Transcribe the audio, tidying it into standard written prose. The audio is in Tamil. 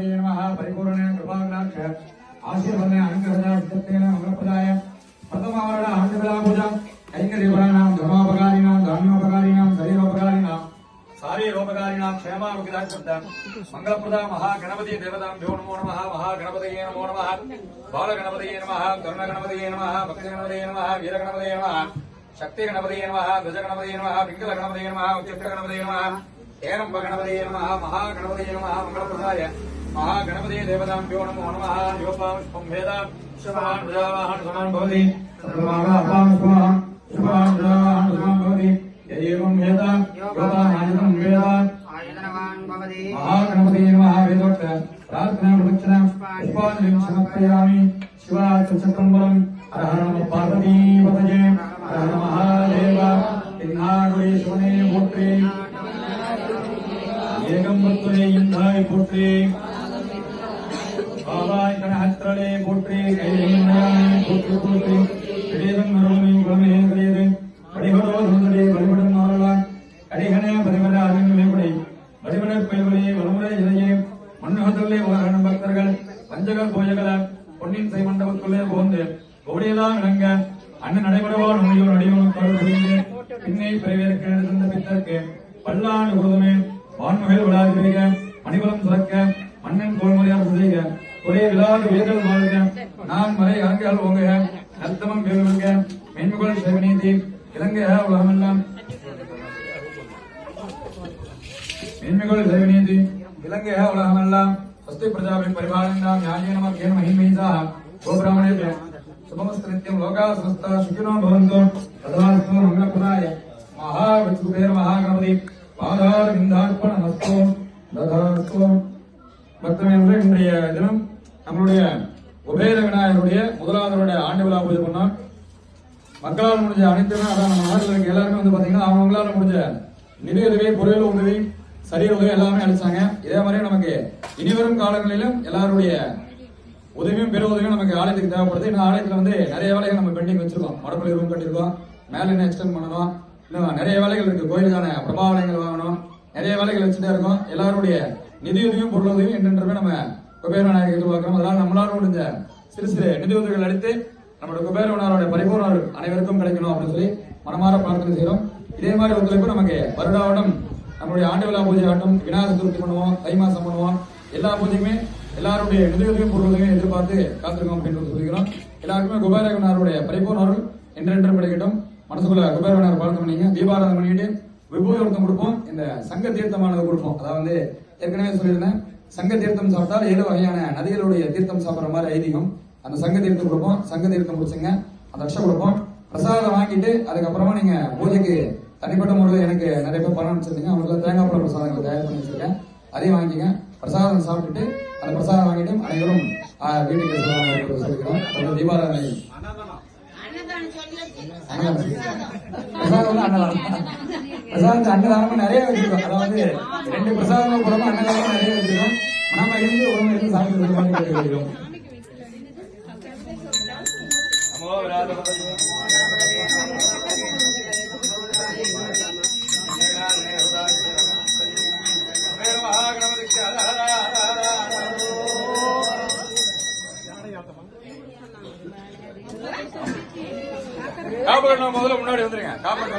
गणपतये नमः परिपूर्णेन कृपाकटाक्ष आशीर्वादेन अनुग्रहदाय मंगलप्रदाय प्रथमावरण आंडविला पूजा कैंकर्यपराणां धर्मोपकारिणां धान्योपकारिणां शरीरोपकारिणां शारीरोपकारिणां क्षेमानुग्रहार्थं मंगलप्रदा महागणपति देवताभ्यो नमो नमः महागणपतये नमो नमः बालगणपतये नमः करुणगणपतये नमः भक्तगणपतये नमः वीरगणपतये नमः शक्तिगणपतये नमः ध्वजगणपतये नमः पिंगलगणपतये नमः उच्चगणपतये नमः हेरंब गणपतये नमः महागणपतये नमः मंगलप्रदाय महागणपति देवताभ्यो नमो नमः योपां भेदा शुभान् प्रजावाहन समान भवति सर्वमागापां शुभान् प्रजावाहन समान भवति यदेवं भेदा योपानायतं भेदा आयतनवान् भवति महागणपतये नमः वेदोक्त प्रार्थना प्रदक्षिणां पुष्पाञ्जलिं समर्पयामि शिवाचक्रम्बरं हर हर नमः पार्वती पतये हर हर महादेव इन्नाडुळे शिवने पोट्रे ஏகம்பத்துரை இந்தாய் போற்றி பாவாய் கணஹத்திரளே போற்றி கைலையானே போற்றி போற்றி கிரேதம் மரோமி குலமே கிரேது படிவரோ சுந்தரே வழிபடும் மாறலாம் கடிகனே பரிவர அறிஞர்களே குடை வடிவனர் பயில்வரே வளமுறை இளையே மண்ணுகத்திலே உலகணும் பக்தர்கள் பஞ்சக போஜகல பொன்னின் செய் மண்டபத்துள்ளே போந்து கோடியெல்லாம் விளங்க அண்ணன் நடைபெறவான் உண்மையோர் அடியோனும் கருள் புரிந்து பின்னை பிறவியற்கு இருந்த பித்தருக்கு பல்லாண்டு உருதுமே வான்மகள் விழாதிரிக மணிபலம் சுரக்க மன்னன் கோல்மலையார் செய்க ஒரே விழாது உயர்கள் வாழ்க நான் மலை அரங்கால் ஓங்குக நத்தமம் வேலுங்க மென்முகல் சேவநீதி இலங்கைய உலகமெல்லாம் மென்முகல் சேவநீதி இலங்கைய உலகமெல்லாம் ஸ்வஸ்தி பிரஜாபின் பரிபாலனாம் ஞானேன கேன மகிமைதா கோபிராமணே சுபமஸ்திரித்யம் லோகா சமஸ்தா சுகினோ பவந்தோ ததாஸ்து மங்களப்ரதாய மகாவிஷ்ணுபேர மகாகணபதி பாதார விந்தார்ப்பணமஸ்து ததாஸ்து பக்தர்களே இன்றைய தினம் நம்மளுடைய குபேர விநாயகருடைய முதலாவதுடைய ஆண்டு விழா பூஜை பண்ணோம். மக்களால் முடிஞ்ச அனைத்துமே அதான் நம்ம நாட்டில் இருக்க எல்லாருமே வந்து பாத்தீங்கன்னா அவங்களால முடிஞ்ச நிதி உதவி பொருள் உதவி சரீர உதவி எல்லாமே அளிச்சாங்க. இதே மாதிரி நமக்கு இனிவரும் காலங்களிலும் எல்லாருடைய உதவியும் பெரு உதவியும் நமக்கு ஆலயத்துக்கு தேவைப்படுது. இந்த ஆலயத்துல வந்து நிறைய வேலைகள் நம்ம பெண்டிங் வச்சிருக்கோம். மடப்பள்ளி ரூம் கட்டிருக்கோம், மேல என்ன எக்ஸ்டெண்ட் பண்ணணும், இன்னும் நிறைய வேலைகள் இருக்கு. கோயிலுக்கான பிரபாவலங்கள் வாங்கணும், நிறைய வேலைகள் வச்சுட்டே இருக்கோம். எல்லாருடைய நிதியுதவியும் பொருள் உதவியும் என்றென்றுமே நம்ம குபேர விநாயகர் எதிர்பார்க்கிறோம். அதனால நம்மளால முடிஞ்ச சிறு சிறு நிதி உதவிகள் அளித்து நம்மளுடைய குபேர விநாயகருடைய பரிபூர்ண அனைவருக்கும் கிடைக்கணும் அப்படின்னு சொல்லி மனமாற பிரார்த்தனை செய்யறோம். இதே மாதிரி ஒத்துழைப்பு நமக்கு வருடாவடம் நம்மளுடைய ஆண்டு விழா பூஜை ஆட்டம், விநாயகர் சதுர்த்தி பண்ணுவோம், தை மாசம் பண்ணுவோம். எல்லா பூஜைக்குமே எல்லாருடைய நிதியுதவியும் பொருள் உதவியும் எதிர்பார்த்து காத்திருக்கோம் அப்படின்னு சொல்லிக்கிறோம். எல்லாருக்குமே குபேர விநாயகருடைய பரிபூர்ண என்றென்றும் கிடைக்கட்டும். மனசுக்குள்ள குபேர விநாயகர் பிரார்த்தனை பண்ணீங்க. தீபாராதனை பண்ணிட்டு விபூதி ஒருத்தம் கொடுப்போம், இந்த சங்க தீர்த்தமானது கொடுப்போம். அதாவது ஏற்கனவே சொல்லியிருந்தேன், சங்க தீர்த்தம் சாப்பிட்டால் 7 வகையான நதிகளுடைய தீர்த்தம் சாப்பிட்ற மாதிரி ஐதீகம். அந்த சங்க தீர்த்தம் கொடுப்போம். சங்க தீர்த்தம் குடிச்சுங்க, அந்த ரஷ கொடுப்போம். பிரசாதம் வாங்கிட்டு அதுக்கப்புறமா நீங்க பூஜைக்கு தனிப்பட்ட முறையில் எனக்கு நிறைய பேர் பணம் வச்சிருந்தீங்க, அவங்களுக்கு தேங்காய் பழ பிரசாதங்கள் தயார் பண்ணி வச்சிருக்கேன். அதையும் வாங்கிங்க. பிரசாதம் சாப்பிட்டுட்டு அந்த பிரசாதம் வாங்கிட்டு அனைவரும் வீட்டுக்கு சொல்லிக்கிறோம். தீபாராதனை அன்னதானம் நிறைய வச்சிருக்கோம். அதாவது 2 பிரசாதங்கள் போடாம அன்னதானம் நிறைய வச்சிருக்கோம். நாம இருந்து உடம்பு சாப்பிட்டு காப்பாடு முதல்ல முன்னாடி வந்துருங்க. காப்பாடு